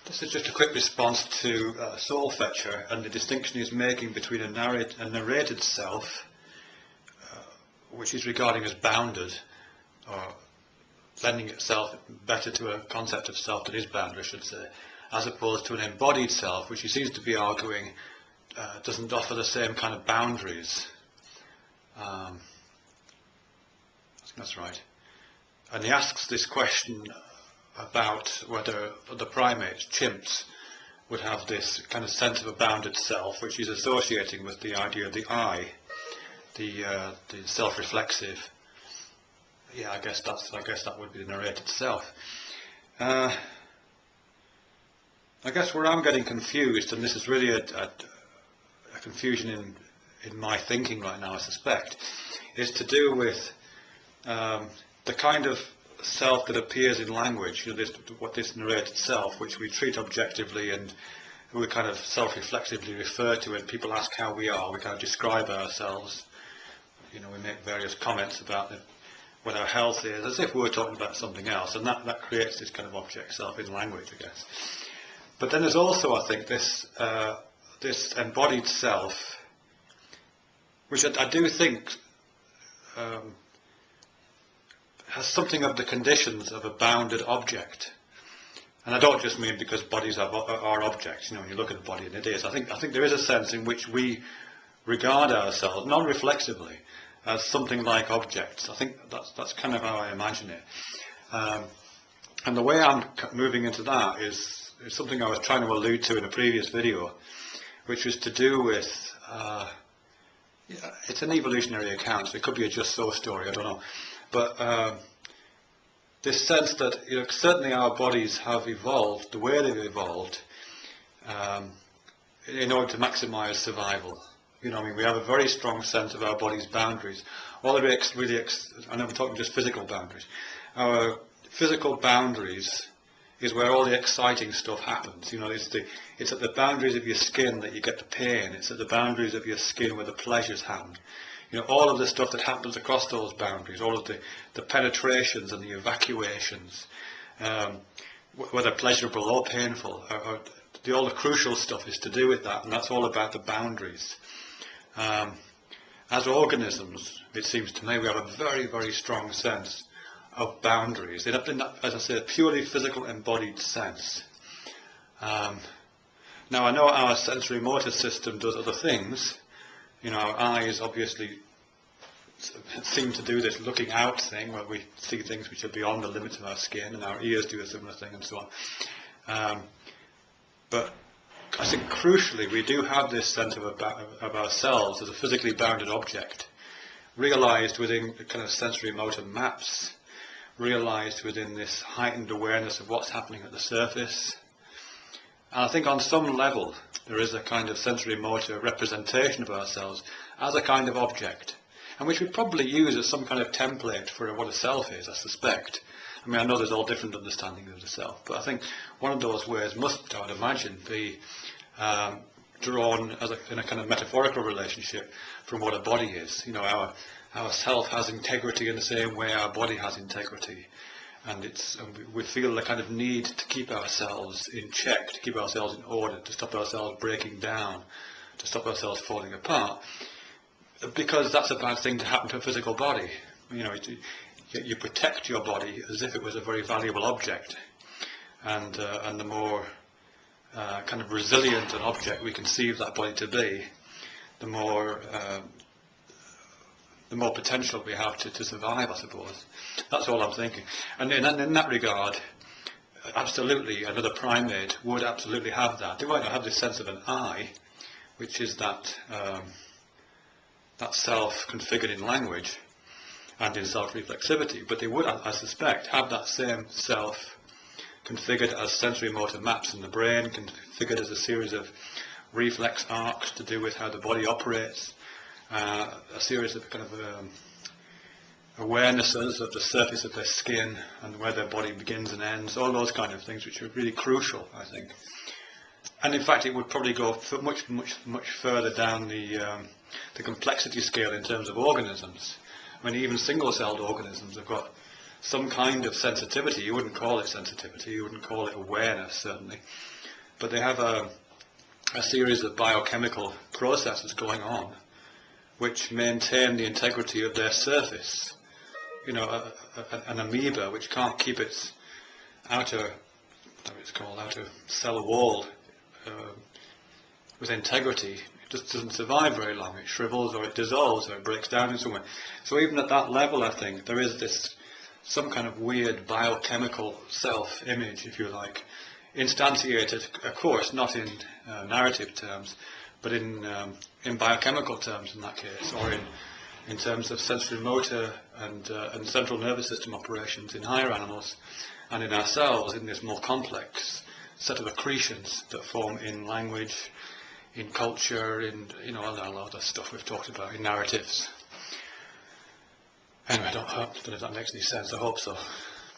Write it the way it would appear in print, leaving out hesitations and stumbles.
This is just a quick response to Soulfetcher and the distinction he's making between a narrated self, which he's regarding as bounded, or lending itself better to a concept of self that is bounded, I should say, as opposed to an embodied self, which he seems to be arguing doesn't offer the same kind of boundaries. I think that's right. And he asks this question about whether the primates, chimps, would have this kind of sense of a bounded self, which he's associating with the idea of the I, the self-reflexive. Yeah, I guess that would be the narrated self. I guess where I'm getting confused, and this is really a confusion in my thinking right now, I suspect, is to do with the kind of self that appears in language, this narrated self, which we treat objectively and we kind of self-reflexively refer to when people ask how we are. We kind of describe ourselves. We make various comments about what our health is, as if we were talking about something else, and that creates this kind of object self in language, I guess. But then there's also, I think, this embodied self, which I do think has something of the conditions of a bounded object. And I don't just mean because bodies are objects. When you look at the body, and it is. I think there is a sense in which we regard ourselves, non-reflexively, as something like objects. I think that's kind of how I imagine it. And the way I'm moving into that is something I was trying to allude to in a previous video, which was to do with, it's an evolutionary account, so it could be a just so story, I don't know. But this sense that certainly our bodies have evolved the way they've evolved in order to maximise survival. We have a very strong sense of our body's boundaries. All the really, and I'm talking just physical boundaries. Our physical boundaries is where all the exciting stuff happens. It's at the boundaries of your skin that you get the pain. It's at the boundaries of your skin where the pleasures happen. All of the stuff that happens across those boundaries, all of the penetrations and the evacuations, whether pleasurable or painful, all the crucial stuff is to do with that, and that's all about the boundaries. As organisms, it seems to me, we have a very, very strong sense of boundaries, in that, as I say, a purely physical embodied sense. Now I know our sensory motor system does other things. Our eyes obviously seem to do this looking out thing where we see things which are beyond the limits of our skin, and our ears do a similar thing, and so on. But I think crucially we do have this sense of ourselves as a physically bounded object, realized within the kind of sensory motor maps, realized within this heightened awareness of what's happening at the surface. And I think on some level there is a kind of sensory motor representation of ourselves as a kind of object, and which we probably use as some kind of template for what a self is, I suspect. I know there's all different understandings of the self, but I think one of those ways must, I would imagine, be drawn in a kind of metaphorical relationship from what a body is. Our self has integrity in the same way our body has integrity. And we feel the kind of need to keep ourselves in check, to keep ourselves in order, to stop ourselves breaking down, to stop ourselves falling apart, because that's a bad thing to happen to a physical body. You protect your body as if it was a very valuable object, and the more kind of resilient an object we conceive that body to be, the more potential we have to survive, I suppose. That's all I'm thinking. And in that regard, absolutely, another primate would absolutely have that. They might not have this sense of an I, which is that self configured in language and in self-reflexivity, but they would, I suspect, have that same self configured as sensory motor maps in the brain, configured as a series of reflex arcs to do with how the body operates, a series of kind of awarenesses of the surface of their skin and where their body begins and ends, all those kind of things which are really crucial, I think. And in fact it would probably go much further down the complexity scale in terms of organisms. Even single-celled organisms have got some kind of sensitivity. You wouldn't call it sensitivity, you wouldn't call it awareness, certainly. But they have a series of biochemical processes going on which maintain the integrity of their surface. You know, an amoeba which can't keep its outer cell wall with integrity, it just doesn't survive very long. It shrivels or it dissolves or it breaks down in some way. So even at that level, I think, there is this some kind of weird biochemical self-image, if you like, instantiated, of course, not in narrative terms, but in biochemical terms in that case, or in terms of sensory motor and central nervous system operations in higher animals, and in ourselves in this more complex set of accretions that form in language, in culture, in a lot of stuff we've talked about, in narratives. Anyway, I don't know if that makes any sense. I hope so.